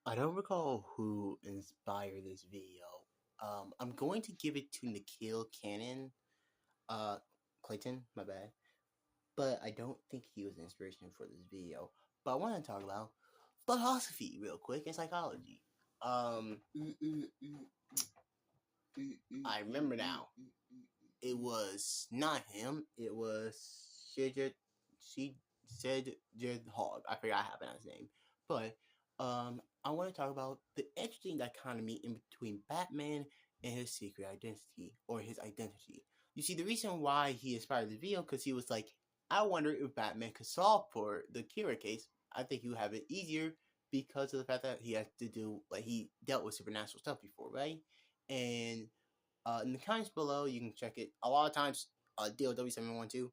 I don't recall who inspired this video. I'm going to give it to Nikhil Cannon, uh, Clayton, my bad. But I don't think he was the inspiration for this video. But I want to talk about philosophy real quick and psychology. Um, I remember now. It was not him. It was She said Jared Hogg. I forgot how to pronounce his name. But I want to talk about the interesting dichotomy in between Batman and his secret identity or his identity. You see, the reason why he inspired the video because he was like, I wonder if Batman could solve for the Kira case. I think he would have it easier because of the fact that he has to do like he dealt with supernatural stuff before, right? And in the comments below, you can check it. A lot of times, DOW712,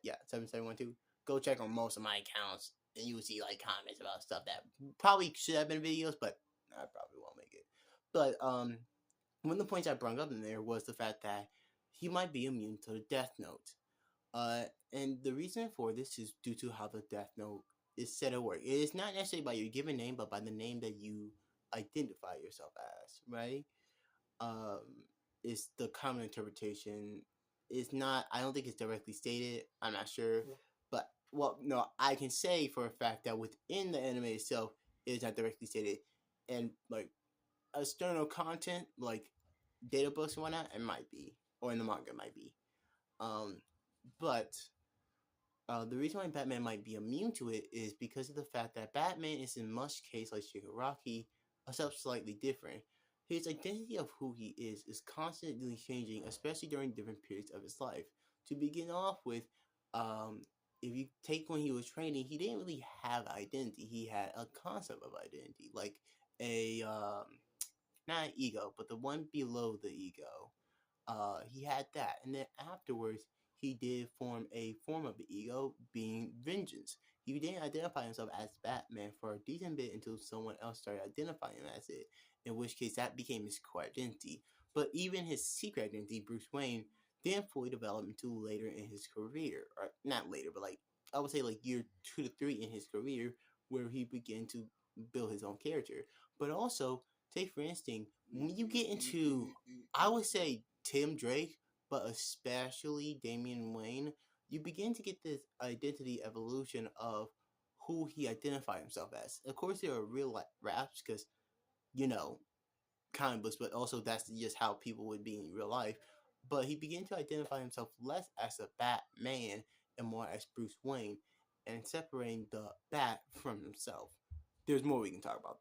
yeah, 7712. Go check on most of my accounts, and you will see like comments about stuff that probably should have been videos, but I probably won't make it. But one of the points I brought up in there was the fact that he might be immune to the Death Note. And the reason for this is due to how the Death Note is set to work. It is not necessarily by your given name, but by the name that you identify yourself as, right? Um, is the common interpretation. It's not. I don't think it's directly stated. I'm not sure, but well, no, I can say for a fact that within the anime itself, it is not directly stated, and like external content, like data books and whatnot, it might be, or in the manga, it might be. Um, but the reason why Batman might be immune to it is because of the fact that Batman is in much case like Shigaraki, except slightly different. His identity of who he is constantly changing, especially during different periods of his life. To begin off with, if you take when he was training, he didn't really have identity. He had a concept of identity, like a not an ego, but the one below the ego. He had that, and then afterwards, he did form a form of the ego, being vengeance. He didn't identify himself as Batman for a decent bit until someone else started identifying him as it, in which case that became his core identity. But even his secret identity, Bruce Wayne, didn't fully develop until later in his career, or not later, but like I would say like year 2 to 3 in his career, where he began to build his own character. But also, take for instance, when you get into, I would say Tim Drake, but especially Damian Wayne, you begin to get this identity evolution of who he identified himself as. Of course, there are real life raps because, you know, comic books, but also that's just how people would be in real life. But he began to identify himself less as a Batman and more as Bruce Wayne, and separating the Bat from himself. There's more we can talk about